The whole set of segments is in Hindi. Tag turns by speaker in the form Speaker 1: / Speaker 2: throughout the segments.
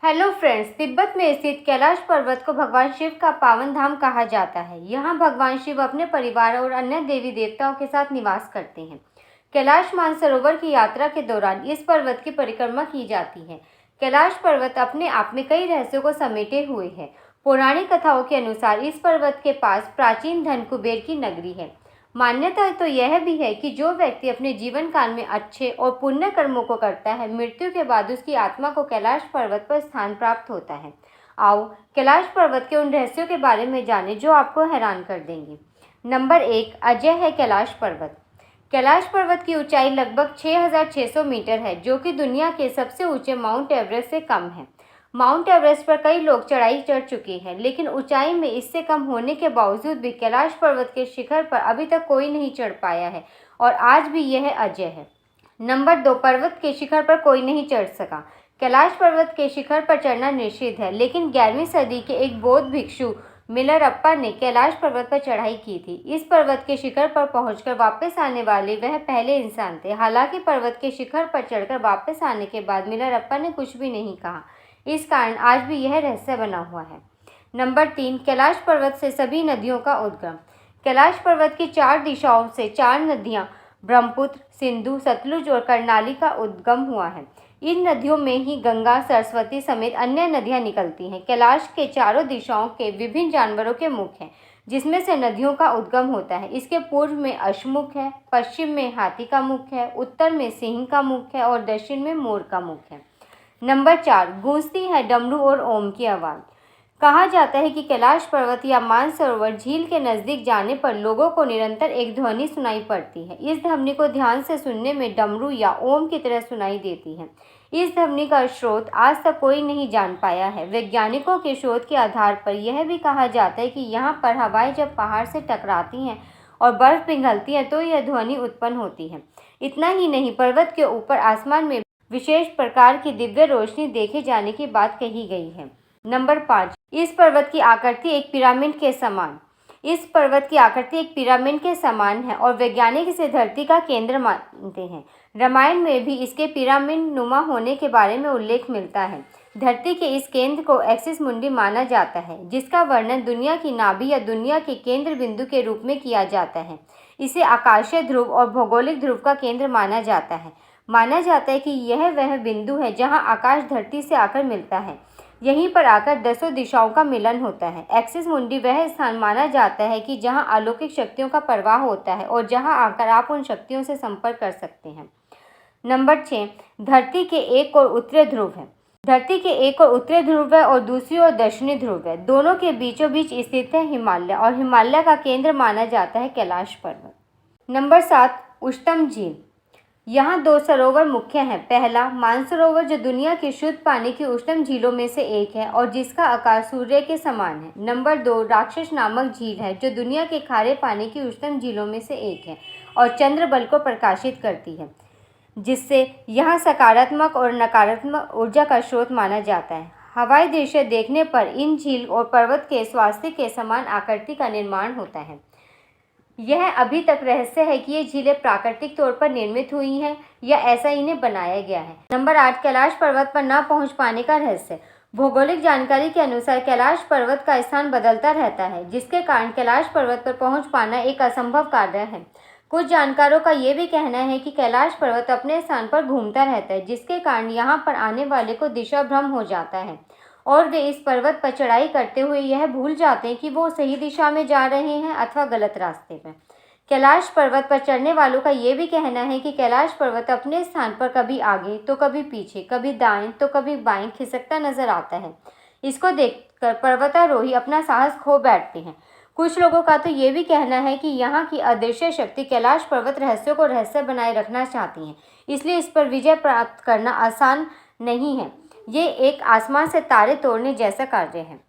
Speaker 1: हेलो फ्रेंड्स, तिब्बत में स्थित कैलाश पर्वत को भगवान शिव का पावन धाम कहा जाता है। यहाँ भगवान शिव अपने परिवार और अन्य देवी देवताओं के साथ निवास करते हैं। कैलाश मानसरोवर की यात्रा के दौरान इस पर्वत की परिक्रमा की जाती है। कैलाश पर्वत अपने आप में कई रहस्यों को समेटे हुए है। पौराणिक कथाओं के अनुसार इस पर्वत के पास प्राचीन धन कुबेर की नगरी है। मान्यता तो यह भी है कि जो व्यक्ति अपने जीवन काल में अच्छे और पुण्य कर्मों को करता है, मृत्यु के बाद उसकी आत्मा को कैलाश पर्वत पर स्थान प्राप्त होता है। आओ कैलाश पर्वत के उन रहस्यों के बारे में जानें जो आपको हैरान कर देंगे। नंबर 1, अजय है कैलाश पर्वत। कैलाश पर्वत की ऊंचाई लगभग 6,600 मीटर है, जो कि दुनिया के सबसे ऊंचे माउंट एवरेस्ट से कम है। माउंट एवरेस्ट पर कई लोग चढ़ाई चढ़ चुके हैं, लेकिन ऊंचाई में इससे कम होने के बावजूद भी कैलाश पर्वत के शिखर पर अभी तक कोई नहीं चढ़ पाया है और आज भी यह अजय है। नंबर 2, पर्वत के शिखर पर कोई नहीं चढ़ सका। कैलाश पर्वत के शिखर पर चढ़ना निषिद्ध है, लेकिन 11वीं सदी के एक बौद्ध भिक्षु मिलरप्पा ने कैलाश पर्वत पर चढ़ाई की थी। इस पर्वत के शिखर पर पहुंचकर वापस आने वाले वह पहले इंसान थे। हालांकि पर्वत के शिखर पर चढ़कर वापस आने के बाद मिलरप्पा ने कुछ भी नहीं कहा। इस कारण आज भी यह रहस्य बना हुआ है। नंबर 3, कैलाश पर्वत से सभी नदियों का उद्गम। कैलाश पर्वत की 4 दिशाओं से 4 नदियां ब्रह्मपुत्र, सिंधु, सतलुज और कर्णाली का उद्गम हुआ है। इन नदियों में ही गंगा, सरस्वती समेत अन्य नदियां निकलती हैं। कैलाश के चारों दिशाओं के विभिन्न जानवरों के मुख हैं, जिसमें से नदियों का उद्गम होता है। इसके पूर्व में अश्वमुख है, पश्चिम में हाथी का मुख है, उत्तर में सिंह का मुख है और दक्षिण में मोर का मुख है। नंबर 4, गूंजती है डमरू और ओम की आवाज़। कहा जाता है कि कैलाश पर्वत या मानसरोवर झील के नज़दीक जाने पर लोगों को निरंतर एक ध्वनि सुनाई पड़ती है। इस ध्वनि को ध्यान से सुनने में डमरू या ओम की तरह सुनाई देती है। इस ध्वनि का स्रोत आज तक कोई नहीं जान पाया है। वैज्ञानिकों के शोध के आधार पर यह भी कहा जाता है कि यहाँ पर हवाएं जब पहाड़ से टकराती हैं और बर्फ पिघलती है तो यह ध्वनि उत्पन्न होती है। इतना ही नहीं, पर्वत के ऊपर आसमान में विशेष प्रकार की दिव्य रोशनी देखे जाने की बात कही गई है। नंबर 5, इस पर्वत की आकृति एक पिरामिड के समान। इस पर्वत की आकृति एक पिरामिड के समान है और वैज्ञानिक इसे धरती का केंद्र मानते हैं। रामायण में भी इसके पिरामिड नुमा होने के बारे में उल्लेख मिलता है। धरती के इस केंद्र को एक्सिस मुंडी माना जाता है, जिसका वर्णन दुनिया की नाभि या दुनिया के केंद्र बिंदु के रूप में किया जाता है। इसे आकाशीय ध्रुव और भौगोलिक ध्रुव का केंद्र माना जाता है। माना जाता है कि यह वह बिंदु है जहां आकाश धरती से आकर मिलता है। यहीं पर आकर 10 दिशाओं का मिलन होता है। एक्सिस मुंडी वह स्थान माना जाता है कि जहां अलौकिक शक्तियों का प्रवाह होता है और जहां आकर आप उन शक्तियों से संपर्क कर सकते हैं। नंबर 6, धरती के एक और उत्तरी ध्रुव है। धरती के एक और उत्तरी ध्रुव है और दूसरी ओर दक्षिणी ध्रुव है। दोनों के बीचों बीच स्थित है हिमालय और हिमालय का केंद्र माना जाता है कैलाश पर्वत। नंबर 7, उष्णम झील। यहाँ 2 सरोवर मुख्य हैं। पहला, मानसरोवर जो दुनिया की शुद्ध पानी की उष्णम झीलों में से एक है और जिसका आकार सूर्य के समान है। नंबर 2, राक्षस नामक झील है जो दुनिया के खारे पानी की उष्णम झीलों में से एक है और चंद्र बल को प्रकाशित करती है, जिससे यहाँ सकारात्मक और नकारात्मक ऊर्जा का स्रोत माना जाता है। हवाई दृश्य देखने पर इन झील और पर्वत के स्वास्थ्य के समान आकृति का निर्माण होता है। यह अभी तक रहस्य है कि ये झीलें प्राकृतिक तौर पर निर्मित हुई हैं या ऐसा इन्हें बनाया गया है। नंबर 8, कैलाश पर्वत पर न पहुंच पाने का रहस्य। भौगोलिक जानकारी के अनुसार कैलाश पर्वत का स्थान बदलता रहता है, जिसके कारण कैलाश पर्वत पर पहुंच पाना एक असंभव कार्य है। कुछ जानकारों का ये भी कहना है कि कैलाश पर्वत अपने स्थान पर घूमता रहता है, जिसके कारण यहाँ पर आने वाले को दिशा भ्रम हो जाता है और वे इस पर्वत पर चढ़ाई करते हुए यह भूल जाते हैं कि वो सही दिशा में जा रहे हैं अथवा गलत रास्ते पर। कैलाश पर्वत पर चढ़ने वालों का ये भी कहना है कि कैलाश पर्वत अपने स्थान पर कभी आगे तो कभी पीछे, कभी दाएं तो कभी बाएं खिसकता नजर आता है। इसको देखकर पर्वतारोही अपना साहस खो बैठते हैं। कुछ लोगों का तो ये भी कहना है कि यहाँ की अदृश्य शक्ति कैलाश पर्वत रहस्यों को रहस्य बनाए रखना चाहती हैं, इसलिए इस पर विजय प्राप्त करना आसान नहीं है। ये एक आसमान से तारे तोड़ने जैसा कार्य है।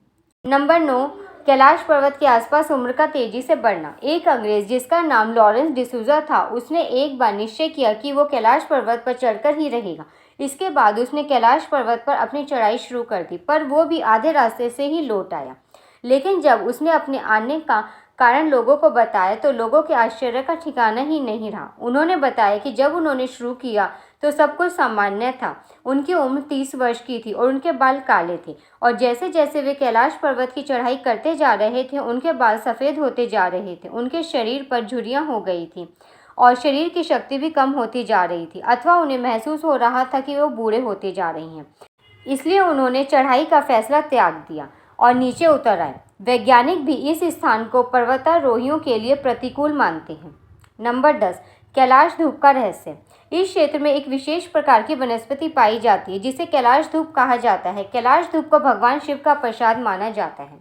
Speaker 1: नंबर 9, कैलाश पर्वत के आसपास उम्र का तेजी से बढ़ना। एक अंग्रेज जिसका नाम लॉरेंस डिसूजा था, उसने एक बार निश्चय किया कि वो कैलाश पर्वत पर चढ़कर ही रहेगा। इसके बाद उसने कैलाश पर्वत पर अपनी चढ़ाई शुरू कर दी, पर वो भी आधे रास्ते से ही लौट आया। लेकिन जब उसने अपने आने का कारण लोगों को बताया तो लोगों के आश्चर्य का ठिकाना ही नहीं रहा। उन्होंने बताया कि जब उन्होंने शुरू किया तो सब कुछ सामान्य था। उनकी उम्र 30 वर्ष की थी और उनके बाल काले थे, और जैसे जैसे वे कैलाश पर्वत की चढ़ाई करते जा रहे थे उनके बाल सफ़ेद होते जा रहे थे। उनके शरीर पर झुर्रियाँ हो गई थी और शरीर की शक्ति भी कम होती जा रही थी, अथवा उन्हें महसूस हो रहा था कि वो बूढ़े होते जा रहे हैं। इसलिए उन्होंने चढ़ाई का फैसला त्याग दिया और नीचे उतर आए। वैज्ञानिक भी इस स्थान को पर्वतारोहियों के लिए प्रतिकूल मानते हैं। नंबर 10, कैलाश धूप का रहस्य। इस क्षेत्र में एक विशेष प्रकार की वनस्पति पाई जाती है जिसे कैलाश धूप कहा जाता है। कैलाश धूप को भगवान शिव का प्रसाद माना जाता है।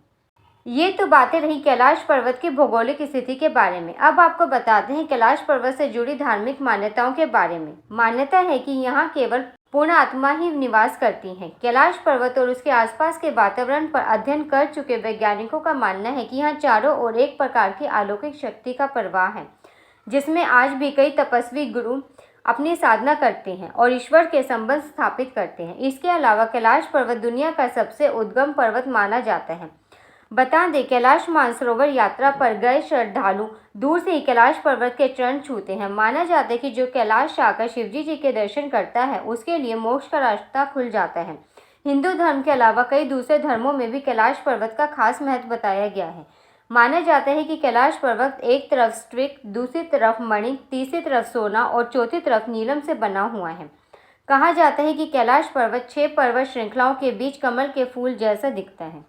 Speaker 1: ये तो बातें रही कैलाश पर्वत की भौगोलिक स्थिति के बारे में। अब आपको बताते हैं कैलाश पर्वत से जुड़ी धार्मिक मान्यताओं के बारे में। मान्यता है कि यहाँ केवल पूर्ण आत्मा ही निवास करती हैं। कैलाश पर्वत और उसके आसपास के वातावरण पर अध्ययन कर चुके वैज्ञानिकों का मानना है कि यहाँ चारों ओर एक प्रकार की अलौकिक शक्ति का प्रवाह है, जिसमें आज भी कई तपस्वी गुरु अपनी साधना करते हैं और ईश्वर के संबंध स्थापित करते हैं। इसके अलावा कैलाश पर्वत दुनिया का सबसे उद्गम पर्वत माना जाता है। बता दें, कैलाश मानसरोवर यात्रा पर गए श्रद्धालु दूर से ही कैलाश पर्वत के चरण छूते हैं। माना जाता है कि जो कैलाश आकर शिवजी जी के दर्शन करता है उसके लिए मोक्ष का रास्ता खुल जाता है। हिंदू धर्म के अलावा कई दूसरे धर्मों में भी कैलाश पर्वत का खास महत्व बताया गया है। माना जाता है कि कैलाश पर्वत एक तरफ स्ट्रिक, दूसरी तरफ मणि, तीसरी तरफ सोना और चौथी तरफ नीलम से बना हुआ है। कहा जाता है कि कैलाश पर्वत 6 पर्वत श्रृंखलाओं के बीच कमल के फूल जैसा दिखता है।